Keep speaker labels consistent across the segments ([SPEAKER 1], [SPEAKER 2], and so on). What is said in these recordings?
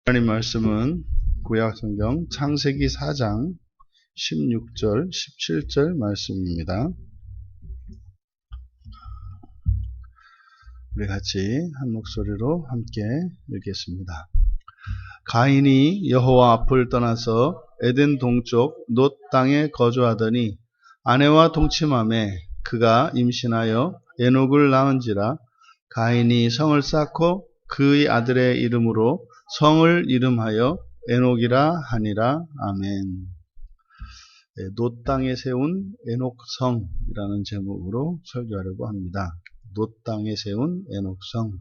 [SPEAKER 1] 하나님 말씀은 구약성경 창세기 4장 16절, 17절 말씀입니다. 우리 같이 한 목소리로 함께 읽겠습니다. 가인이 여호와 앞을 떠나서 에덴 동쪽 놋 땅에 거주하더니 아내와 동침하매 그가 임신하여 에녹을 낳은지라. 가인이 성을 쌓고 그의 아들의 이름으로 성을 이름하여 에녹이라 하니라. 아멘. 놋 땅에 세운 에녹성이라는 제목으로 설교하려고 합니다. 놋 땅에 세운 에녹성.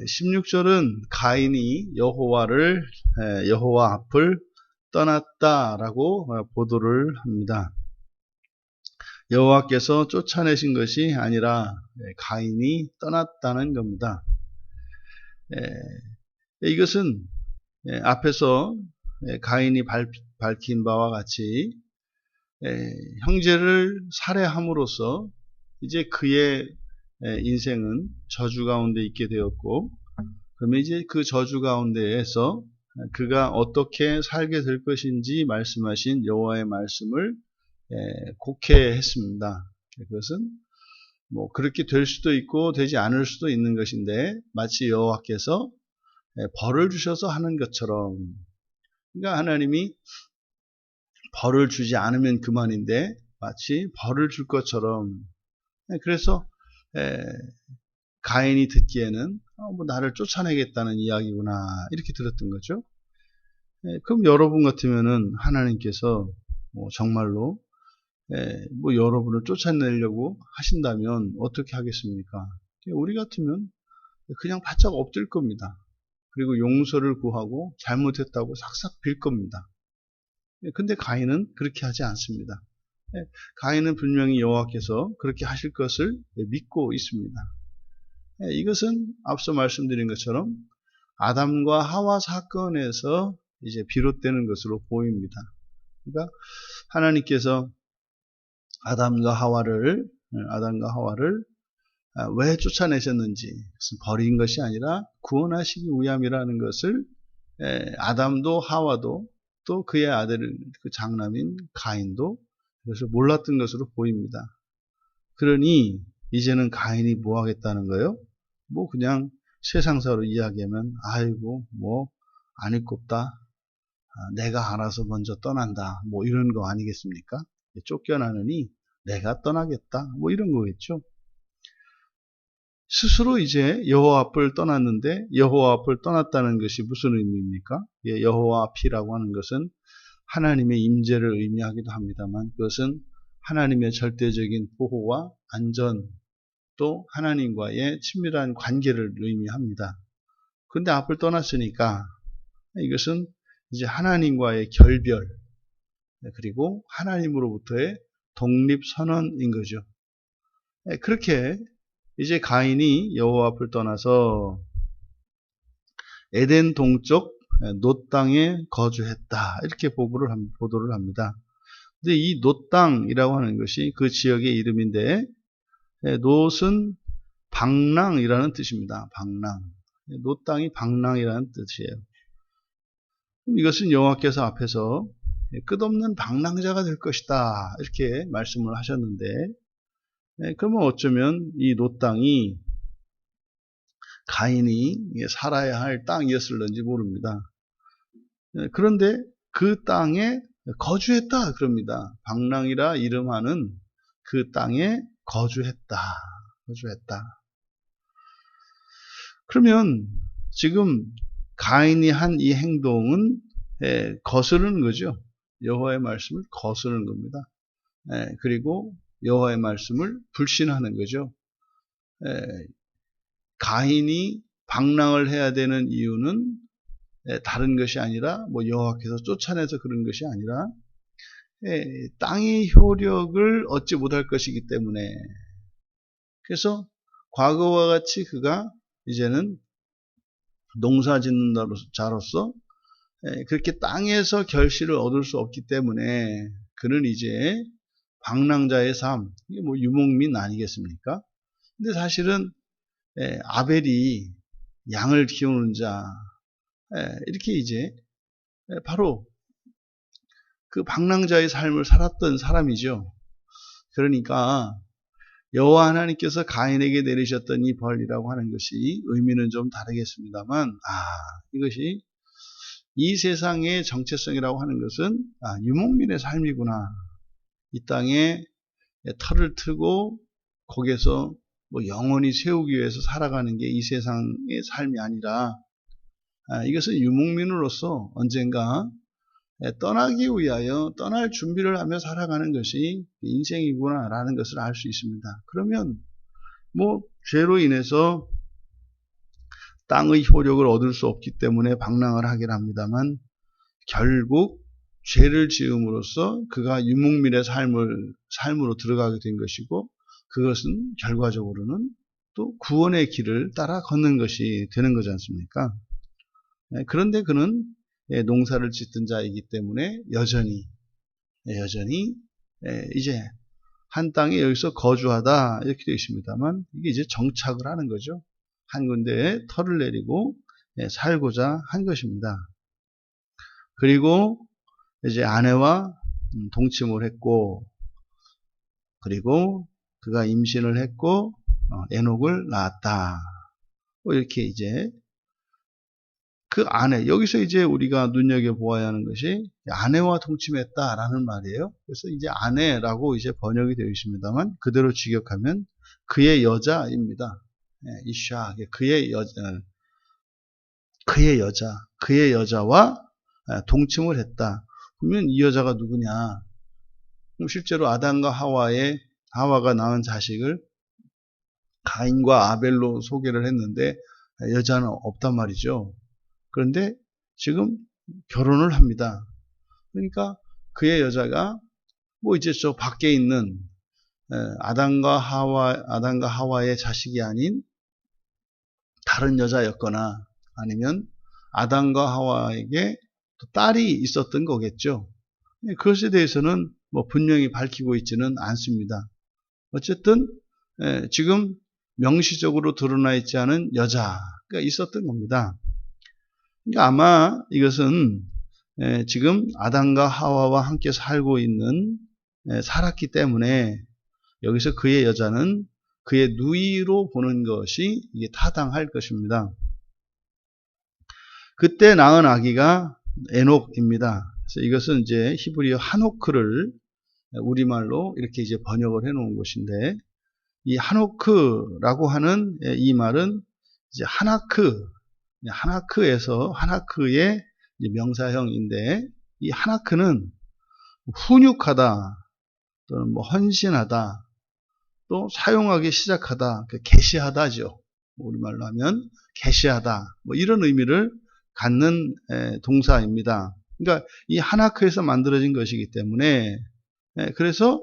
[SPEAKER 1] 16절은 가인이 여호와 앞을 떠났다라고 보도를 합니다. 여호와께서 쫓아내신 것이 아니라 가인이 떠났다는 겁니다. 이것은 앞에서 가인이 밝힌 바와 같이 형제를 살해함으로써 이제 그의 인생은 저주 가운데 있게 되었고, 그러면 이제 그 저주 가운데에서 그가 어떻게 살게 될 것인지 말씀하신 여호와의 말씀을 곡해했습니다. 그것은 뭐 그렇게 될 수도 있고 되지 않을 수도 있는 것인데, 마치 여호와께서 벌을 주셔서 하는 것처럼, 그러니까 하나님이 벌을 주지 않으면 그만인데 마치 벌을 줄 것처럼, 그래서 가인이 듣기에는 뭐 나를 쫓아내겠다는 이야기구나 이렇게 들었던 거죠. 그럼 여러분 같으면은 하나님께서 뭐 정말로 뭐 여러분을 쫓아내려고 하신다면 어떻게 하겠습니까? 우리 같으면 그냥 바짝 엎드릴 겁니다. 그리고 용서를 구하고 잘못했다고 싹싹 빌 겁니다. 근데 가인은 그렇게 하지 않습니다. 가인은 분명히 여호와께서 그렇게 하실 것을 믿고 있습니다. 이것은 앞서 말씀드린 것처럼 아담과 하와 사건에서 이제 비롯되는 것으로 보입니다. 그러니까 하나님께서 아담과 하와를 왜 쫓아내셨는지, 버린 것이 아니라 구원하시기 위함이라는 것을 아담도 하와도 또 그의 아들, 그 장남인 가인도 그것을 몰랐던 것으로 보입니다. 그러니 이제는 가인이 뭐 하겠다는 거예요? 뭐 그냥 세상사로 이야기하면 아이고 뭐 아닐 겁다, 내가 알아서 먼저 떠난다, 뭐 이런 거 아니겠습니까? 쫓겨나느니 내가 떠나겠다, 뭐 이런 거겠죠. 스스로 이제 여호와 앞을 떠났는데, 여호와 앞을 떠났다는 것이 무슨 의미입니까? 여호와 앞이라고 하는 것은 하나님의 임재를 의미하기도 합니다만, 그것은 하나님의 절대적인 보호와 안전, 또 하나님과의 친밀한 관계를 의미합니다. 그런데 앞을 떠났으니까 이것은 이제 하나님과의 결별, 그리고 하나님으로부터의 독립선언인 거죠. 그렇게 이제 가인이 여호와 앞을 떠나서 에덴 동쪽 놋 땅에 거주했다, 이렇게 보도를 합니다. 근데 이 놋 땅이라고 하는 것이 그 지역의 이름인데, 놋은 방랑이라는 뜻입니다. 방랑. 놋 땅이 방랑이라는 뜻이에요. 이것은 여호와께서 앞에서 끝없는 방랑자가 될 것이다, 이렇게 말씀을 하셨는데, 그러면 어쩌면 이 놋 땅이 가인이 살아야 할 땅이었을런지 모릅니다. 그런데 그 땅에 거주했다 그럽니다. 방랑이라 이름하는 그 땅에 거주했다. 그러면 지금 가인이 한 이 행동은 거스르는 거죠. 여호와의 말씀을 거스르는 겁니다. 그리고 여호와의 말씀을 불신하는 거죠. 가인이 방랑을 해야 되는 이유는 다른 것이 아니라, 뭐 여호와께서 쫓아내서 그런 것이 아니라, 땅의 효력을 얻지 못할 것이기 때문에, 그래서 과거와 같이 그가 이제는 농사 짓는 자로서 그렇게 땅에서 결실을 얻을 수 없기 때문에 그는 이제 방랑자의 삶, 이게 뭐 유목민 아니겠습니까? 근데 사실은 아벨이 양을 키우는 자, 이렇게 이제 바로 그 방랑자의 삶을 살았던 사람이죠. 그러니까 여호와 하나님께서 가인에게 내리셨던 이 벌이라고 하는 것이 의미는 좀 다르겠습니다만, 이것이 이 세상의 정체성이라고 하는 것은 유목민의 삶이구나. 이 땅에 터를 트고 거기에서 뭐 영원히 세우기 위해서 살아가는 게 이 세상의 삶이 아니라, 이것은 유목민으로서 언젠가 떠나기 위하여 떠날 준비를 하며 살아가는 것이 인생이구나 라는 것을 알 수 있습니다. 그러면 뭐 죄로 인해서 땅의 효력을 얻을 수 없기 때문에 방랑을 하긴 합니다만, 결국 죄를 지음으로써 그가 유목민의 삶으로 들어가게 된 것이고, 그것은 결과적으로는 또 구원의 길을 따라 걷는 것이 되는 거지 않습니까? 그런데 그는 농사를 짓던 자이기 때문에 여전히 이제 한 땅에 여기서 거주하다 이렇게 되어 있습니다만, 이게 이제 정착을 하는 거죠. 한 군데에 터를 내리고 살고자 한 것입니다. 그리고 이제 아내와 동침을 했고, 그리고 그가 임신을 했고 에녹을 낳았다. 이렇게 이제 그 아내, 여기서 이제 우리가 눈여겨보아야 하는 것이 아내와 동침했다라는 말이에요. 그래서 이제 아내라고 이제 번역이 되어 있습니다만, 그대로 직역하면 그의 여자입니다. 이샤, 그의 여자와 동침을 했다. 그러면 이 여자가 누구냐? 실제로 아담과 하와가 낳은 자식을 가인과 아벨로 소개를 했는데 여자는 없단 말이죠. 그런데 지금 결혼을 합니다. 그러니까 그의 여자가 뭐 이제 저 밖에 있는 아담과 하와의 자식이 아닌 다른 여자였거나, 아니면 아담과 하와에게 또 딸이 있었던 거겠죠. 그것에 대해서는 뭐 분명히 밝히고 있지는 않습니다. 어쨌든 지금 명시적으로 드러나 있지 않은 여자가 있었던 겁니다. 그러니까 아마 이것은 지금 아담과 하와와 함께 살고 있는 살았기 때문에 여기서 그의 여자는 그의 누이로 보는 것이 이게 타당할 것입니다. 그때 낳은 아기가 에녹입니다. 그래서 이것은 이제 히브리어 하노크를 우리말로 이렇게 이제 번역을 해 놓은 것인데, 이 하노크라고 하는 이 말은 이제 하나크에서 하나크의 명사형인데, 이 하나크는 훈육하다 또는 뭐 헌신하다, 또 사용하기 시작하다, 계시하다죠. 우리말로 하면 계시하다, 뭐 이런 의미를 갖는 동사입니다. 그러니까 이 하나크에서 만들어진 것이기 때문에, 그래서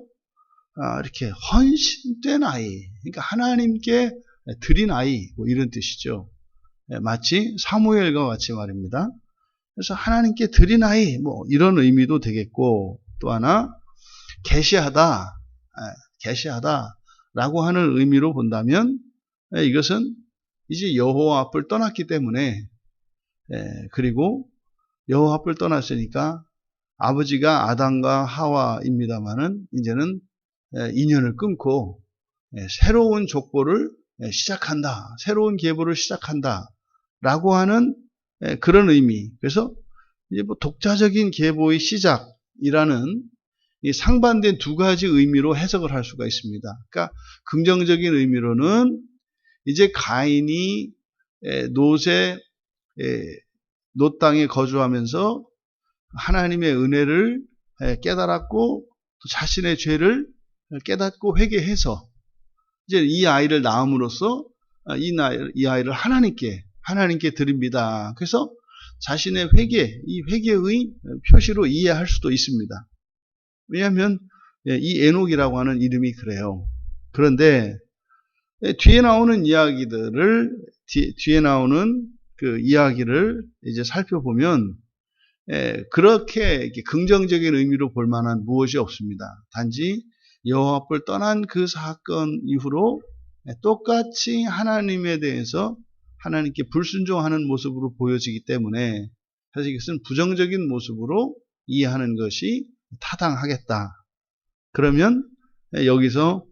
[SPEAKER 1] 이렇게 헌신된 아이, 그러니까 하나님께 드린 아이, 뭐 이런 뜻이죠. 마치 사무엘과 같이 말입니다. 그래서 하나님께 드린 아이, 뭐 이런 의미도 되겠고, 또 하나 계시하다라고 하는 의미로 본다면, 이것은 이제 여호와 앞을 떠났기 때문에, 그리고 여호와 앞을 떠났으니까 아버지가 아담과 하와입니다마는 이제는 인연을 끊고 새로운 족보를 시작한다, 새로운 계보를 시작한다 라고 하는 그런 의미. 그래서 이제 뭐 독자적인 계보의 시작이라는 이 상반된 두 가지 의미로 해석을 할 수가 있습니다. 그러니까 긍정적인 의미로는 이제 가인이 놋 땅에 거주하면서 하나님의 은혜를 깨달았고, 또 자신의 죄를 깨닫고 회개해서 이제 이 아이를 낳음으로써 이 아이를 하나님께 드립니다. 그래서 자신의 이 회개의 표시로 이해할 수도 있습니다. 왜냐하면 이 에녹이라고 하는 이름이 그래요. 그런데 뒤에 나오는 그 이야기를 이제 살펴보면 그렇게 긍정적인 의미로 볼 만한 무엇이 없습니다. 단지 여호와 앞을 떠난 그 사건 이후로 똑같이 하나님에 대해서 하나님께 불순종하는 모습으로 보여지기 때문에 사실 이것은 부정적인 모습으로 이해하는 것이 타당하겠다. 그러면 여기서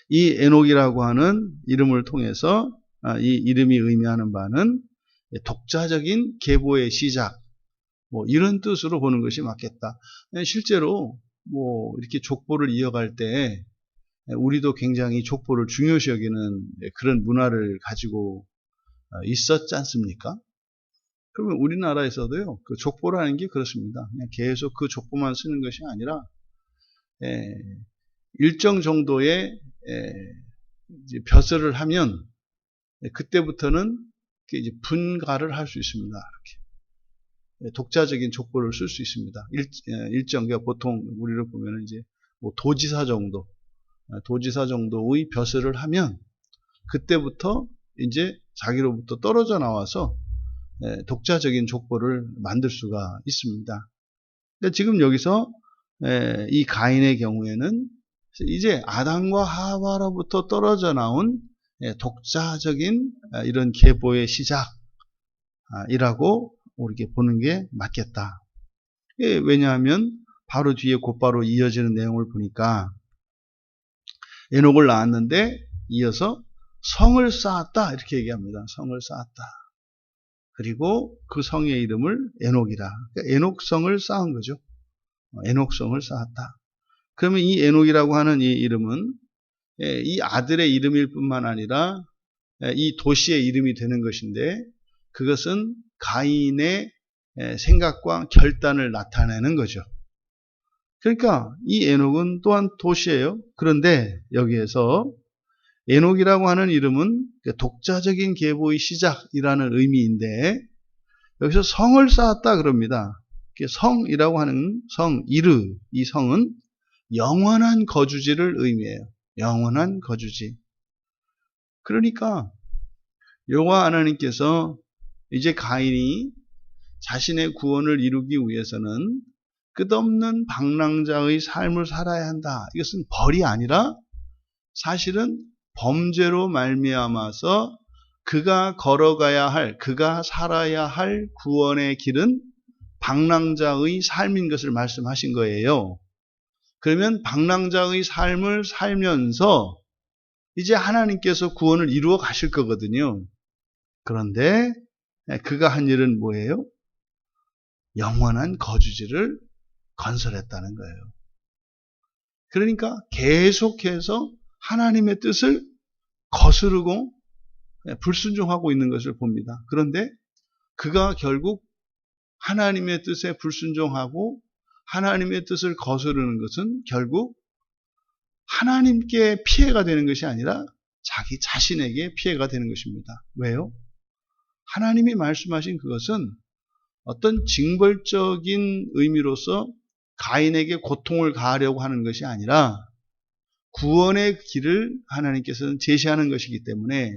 [SPEAKER 1] 이 에녹이라고 하는 이름을 통해서 이 이름이 의미하는 바는 독자적인 계보의 시작, 이런 뜻으로 보는 것이 맞겠다. 실제로 이렇게 족보를 이어갈 때 우리도 굉장히 족보를 중요시 여기는 그런 문화를 가지고 있었지 않습니까? 그러면 우리나라에서도요, 그 족보라는 게 그렇습니다. 그냥 계속 그 족보만 쓰는 것이 아니라 일정 정도의 이제 벼슬을 하면 그때부터는 이제 분가를 할 수 있습니다. 이렇게 독자적인 족보를 쓸 수 있습니다. 일정 보통 우리를 보면 이제 도지사 정도의 벼슬을 하면 그때부터 이제 자기로부터 떨어져 나와서 독자적인 족보를 만들 수가 있습니다. 근데 지금 여기서 이 가인의 경우에는 이제 아담과 하와로부터 떨어져 나온 독자적인 이런 계보의 시작이라고 우리게 보는 게 맞겠다. 왜냐하면 바로 뒤에 곧바로 이어지는 내용을 보니까 에녹을 낳았는데 이어서 성을 쌓았다 이렇게 얘기합니다. 성을 쌓았다. 그리고 그 성의 이름을 에녹이라. 그러니까 에녹성을 쌓은 거죠. 에녹성을 쌓았다. 그러면 이 에녹이라고 하는 이 이름은 이 아들의 이름일 뿐만 아니라 이 도시의 이름이 되는 것인데 그것은 가인의 생각과 결단을 나타내는 거죠. 그러니까 이 에녹은 또한 도시예요. 그런데 여기에서 에녹이라고 하는 이름은 독자적인 계보의 시작이라는 의미인데 여기서 성을 쌓았다 그럽니다. 성이라고 하는 성, 이르, 이 성은 영원한 거주지를 의미해요. 영원한 거주지. 그러니까 여호와 하나님께서 이제 가인이 자신의 구원을 이루기 위해서는 끝없는 방랑자의 삶을 살아야 한다. 이것은 벌이 아니라 사실은 범죄로 말미암아서 그가 걸어가야 할, 그가 살아야 할 구원의 길은 방랑자의 삶인 것을 말씀하신 거예요. 그러면 방랑자의 삶을 살면서 이제 하나님께서 구원을 이루어 가실 거거든요. 그런데 그가 한 일은 뭐예요? 영원한 거주지를 건설했다는 거예요. 그러니까 계속해서 하나님의 뜻을 거스르고 불순종하고 있는 것을 봅니다. 그런데 그가 결국 하나님의 뜻에 불순종하고 하나님의 뜻을 거스르는 것은 결국 하나님께 피해가 되는 것이 아니라 자기 자신에게 피해가 되는 것입니다. 왜요? 하나님이 말씀하신 그것은 어떤 징벌적인 의미로서 가인에게 고통을 가하려고 하는 것이 아니라 구원의 길을 하나님께서는 제시하는 것이기 때문에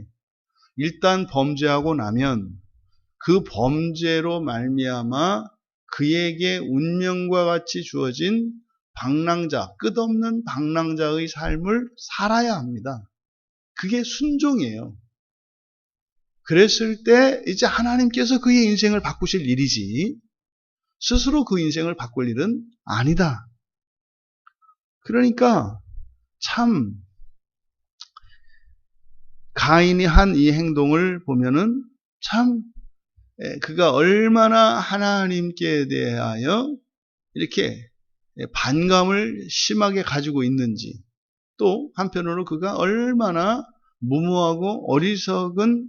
[SPEAKER 1] 일단 범죄하고 나면 그 범죄로 말미암아 그에게 운명과 같이 주어진 방랑자, 끝없는 방랑자의 삶을 살아야 합니다. 그게 순종이에요. 그랬을 때 이제 하나님께서 그의 인생을 바꾸실 일이지 스스로 그 인생을 바꿀 일은 아니다. 그러니까 참 가인이 한 이 행동을 보면은 참 그가 얼마나 하나님께 대하여 이렇게 반감을 심하게 가지고 있는지 또 한편으로 그가 얼마나 무모하고 어리석은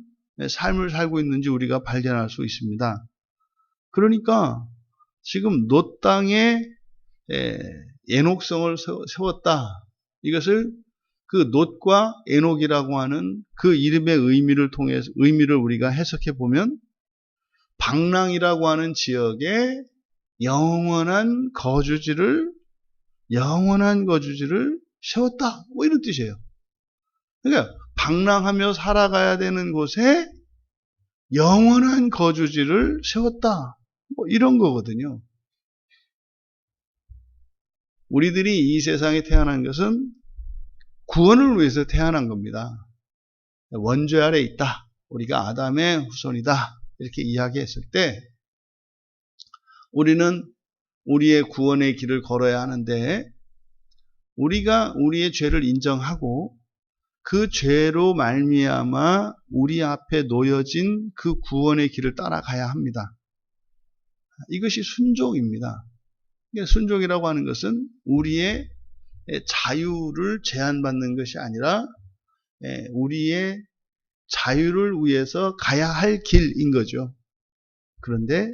[SPEAKER 1] 삶을 살고 있는지 우리가 발견할 수 있습니다. 그러니까 지금 놋 땅에 에녹성을 세웠다. 이것을 그 놋과 에녹이라고 하는 그 이름의 의미를 우리가 해석해 보면 방랑이라고 하는 지역에 영원한 거주지를 세웠다. 이런 뜻이에요. 그러니까 방랑하며 살아가야 되는 곳에 영원한 거주지를 세웠다. 이런 거거든요. 우리들이 이 세상에 태어난 것은 구원을 위해서 태어난 겁니다. 원죄 아래 있다. 우리가 아담의 후손이다 이렇게 이야기했을 때 우리는 우리의 구원의 길을 걸어야 하는데 우리가 우리의 죄를 인정하고 그 죄로 말미암아 우리 앞에 놓여진 그 구원의 길을 따라가야 합니다. 이것이 순종입니다. 순종이라고 하는 것은 우리의 자유를 제한받는 것이 아니라 우리의 자유를 위해서 가야 할 길인 거죠. 그런데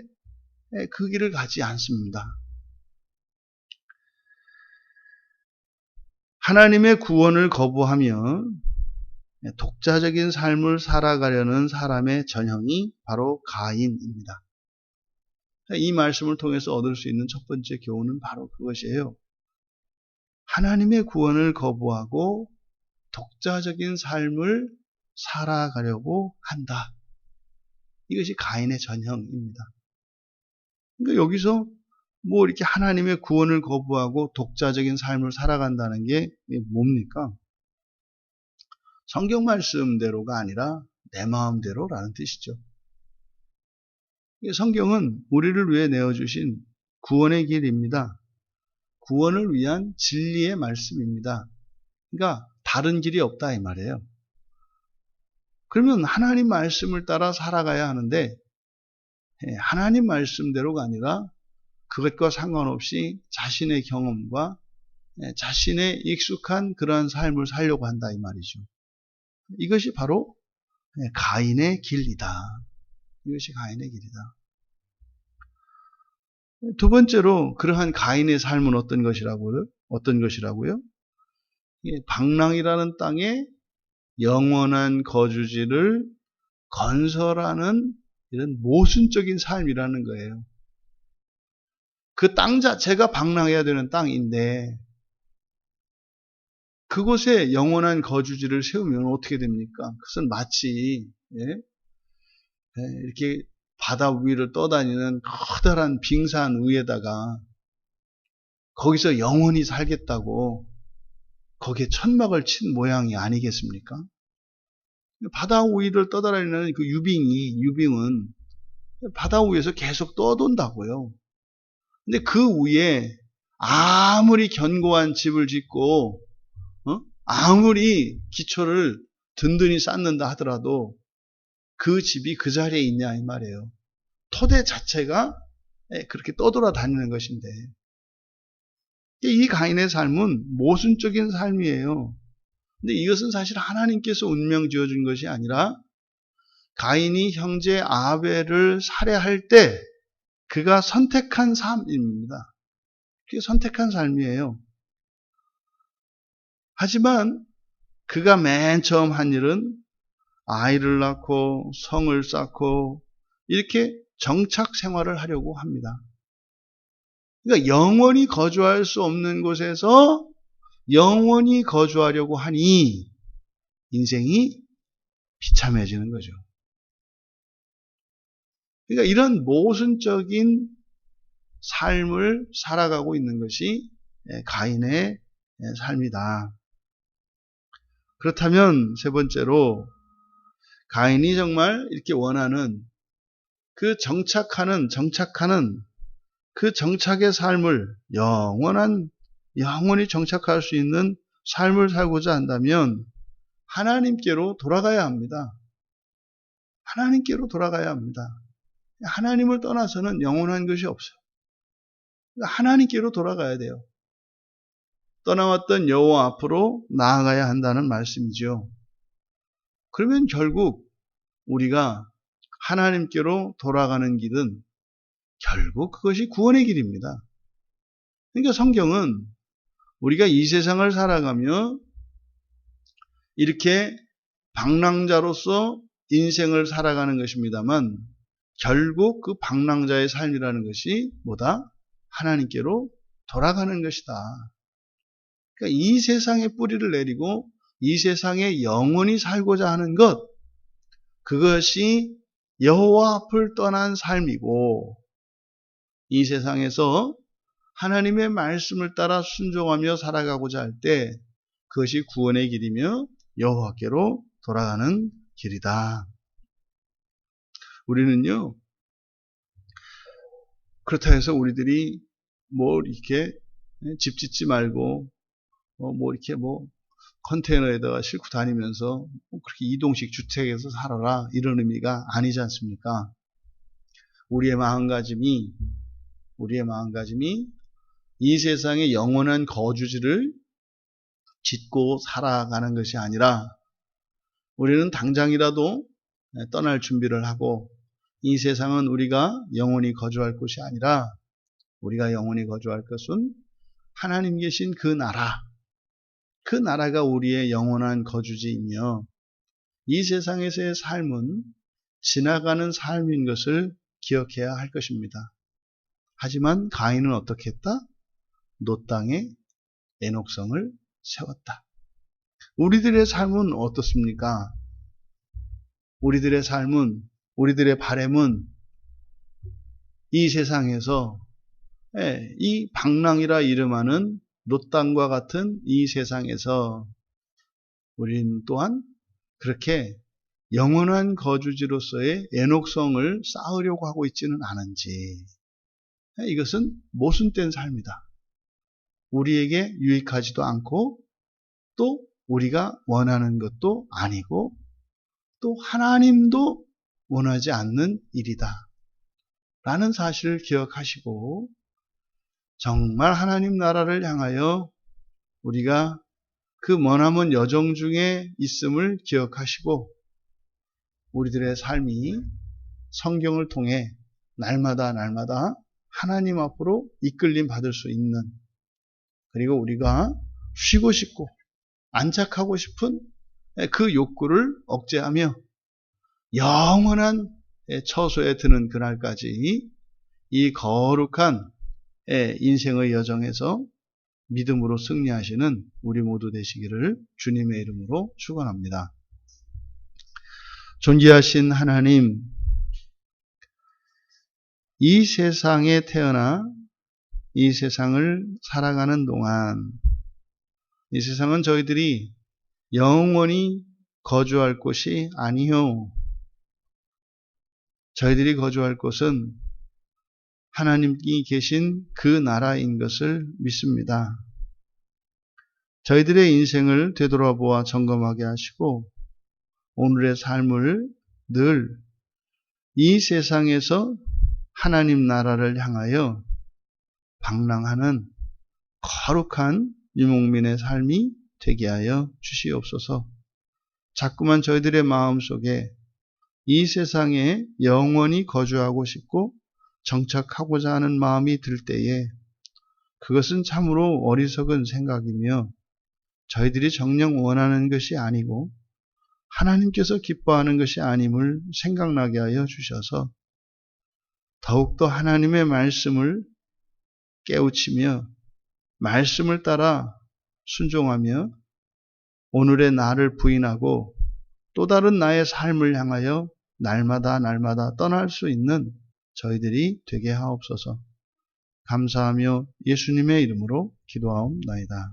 [SPEAKER 1] 그 길을 가지 않습니다. 하나님의 구원을 거부하며 독자적인 삶을 살아가려는 사람의 전형이 바로 가인입니다. 이 말씀을 통해서 얻을 수 있는 첫 번째 교훈은 바로 그것이에요. 하나님의 구원을 거부하고 독자적인 삶을 살아가려고 한다. 이것이 가인의 전형입니다. 그러니까 여기서 뭐 이렇게 하나님의 구원을 거부하고 독자적인 삶을 살아간다는 게 뭡니까? 성경 말씀대로가 아니라 내 마음대로라는 뜻이죠. 성경은 우리를 위해 내어주신 구원의 길입니다. 구원을 위한 진리의 말씀입니다. 그러니까 다른 길이 없다 이 말이에요. 그러면 하나님 말씀을 따라 살아가야 하는데 하나님 말씀대로가 아니라 그것과 상관없이 자신의 경험과 자신의 익숙한 그러한 삶을 살려고 한다 이 말이죠. 이것이 바로 가인의 길이다. 이것이 가인의 길이다. 두 번째로 그러한 가인의 삶은 어떤 것이라고요? 방랑이라는 땅에 영원한 거주지를 건설하는 이런 모순적인 삶이라는 거예요. 그 땅 자체가 방랑해야 되는 땅인데 그곳에 영원한 거주지를 세우면 어떻게 됩니까? 그것은 마치 이렇게 바다 위를 떠다니는 커다란 빙산 위에다가 거기서 영원히 살겠다고 거기에 천막을 친 모양이 아니겠습니까? 바다 위를 떠다니는 그 유빙은 바다 위에서 계속 떠돈다고요. 근데 그 위에 아무리 견고한 집을 짓고 아무리 기초를 든든히 쌓는다 하더라도 그 집이 그 자리에 있냐 이 말이에요. 토대 자체가 그렇게 떠돌아다니는 것인데 이 가인의 삶은 모순적인 삶이에요. 근데 이것은 사실 하나님께서 운명 지어준 것이 아니라 가인이 형제 아벨을 살해할 때 그가 선택한 삶입니다. 그게 선택한 삶이에요. 하지만 그가 맨 처음 한 일은 아이를 낳고 성을 쌓고 이렇게 정착 생활을 하려고 합니다. 그러니까 영원히 거주할 수 없는 곳에서 영원히 거주하려고 하니 인생이 비참해지는 거죠. 그러니까 이런 모순적인 삶을 살아가고 있는 것이 가인의 삶이다. 그렇다면 세 번째로 가인이 정말 이렇게 원하는 그 정착하는 그 정착의 삶을 영원히 정착할 수 있는 삶을 살고자 한다면 하나님께로 돌아가야 합니다. 하나님께로 돌아가야 합니다. 하나님을 떠나서는 영원한 것이 없어요. 하나님께로 돌아가야 돼요. 떠나왔던 여호와 앞으로 나아가야 한다는 말씀이죠. 그러면 결국 우리가 하나님께로 돌아가는 길은 결국 그것이 구원의 길입니다. 그러니까 성경은 우리가 이 세상을 살아가며 이렇게 방랑자로서 인생을 살아가는 것입니다만 결국 그 방랑자의 삶이라는 것이 뭐다? 하나님께로 돌아가는 것이다. 그러니까 이 세상에 뿌리를 내리고 이 세상에 영원히 살고자 하는 것, 그것이 여호와 앞을 떠난 삶이고 이 세상에서 하나님의 말씀을 따라 순종하며 살아가고자 할 때 그것이 구원의 길이며 여호와께로 돌아가는 길이다. 우리는요, 그렇다 해서 우리들이 이렇게 집 짓지 말고, 이렇게 컨테이너에다가 싣고 다니면서 그렇게 이동식 주택에서 살아라, 이런 의미가 아니지 않습니까? 우리의 마음가짐이 이 세상의 영원한 거주지를 짓고 살아가는 것이 아니라, 우리는 당장이라도 떠날 준비를 하고, 이 세상은 우리가 영원히 거주할 곳이 아니라, 우리가 영원히 거주할 것은 하나님 계신 그 나라가 우리의 영원한 거주지이며, 이 세상에서의 삶은 지나가는 삶인 것을 기억해야 할 것입니다. 하지만 가인은 어떻게 했다? 노 땅에 에녹성을 세웠다. 우리들의 삶은 어떻습니까? 우리들의 삶은, 우리들의 바람은 이 세상에서 이 방랑이라 이름하는 노 땅과 같은 이 세상에서 우리는 또한 그렇게 영원한 거주지로서의 에녹성을 쌓으려고 하고 있지는 않은지, 이것은 모순된 삶이다. 우리에게 유익하지도 않고, 또 우리가 원하는 것도 아니고, 또 하나님도 원하지 않는 일이다 라는 사실을 기억하시고, 정말 하나님 나라를 향하여 우리가 그 머나먼 여정 중에 있음을 기억하시고, 우리들의 삶이 성경을 통해 날마다 하나님 앞으로 이끌림 받을 수 있는, 그리고 우리가 쉬고 싶고 안착하고 싶은 그 욕구를 억제하며 영원한 처소에 드는 그날까지 이 거룩한 인생의 여정에서 믿음으로 승리하시는 우리 모두 되시기를 주님의 이름으로 축원합니다. 존귀하신 하나님, 이 세상에 태어나 이 세상을 살아가는 동안, 이 세상은 저희들이 영원히 거주할 곳이 아니요, 저희들이 거주할 곳은 하나님이 계신 그 나라인 것을 믿습니다. 저희들의 인생을 되돌아보아 점검하게 하시고, 오늘의 삶을 늘 이 세상에서 하나님 나라를 향하여 방랑하는 거룩한 유목민의 삶이 되게 하여 주시옵소서. 자꾸만 저희들의 마음속에 이 세상에 영원히 거주하고 싶고 정착하고자 하는 마음이 들 때에, 그것은 참으로 어리석은 생각이며 저희들이 정녕 원하는 것이 아니고 하나님께서 기뻐하는 것이 아님을 생각나게 하여 주셔서 더욱더 하나님의 말씀을 깨우치며 말씀을 따라 순종하며 오늘의 나를 부인하고 또 다른 나의 삶을 향하여 날마다 떠날 수 있는 저희들이 되게 하옵소서. 감사하며 예수님의 이름으로 기도하옵나이다.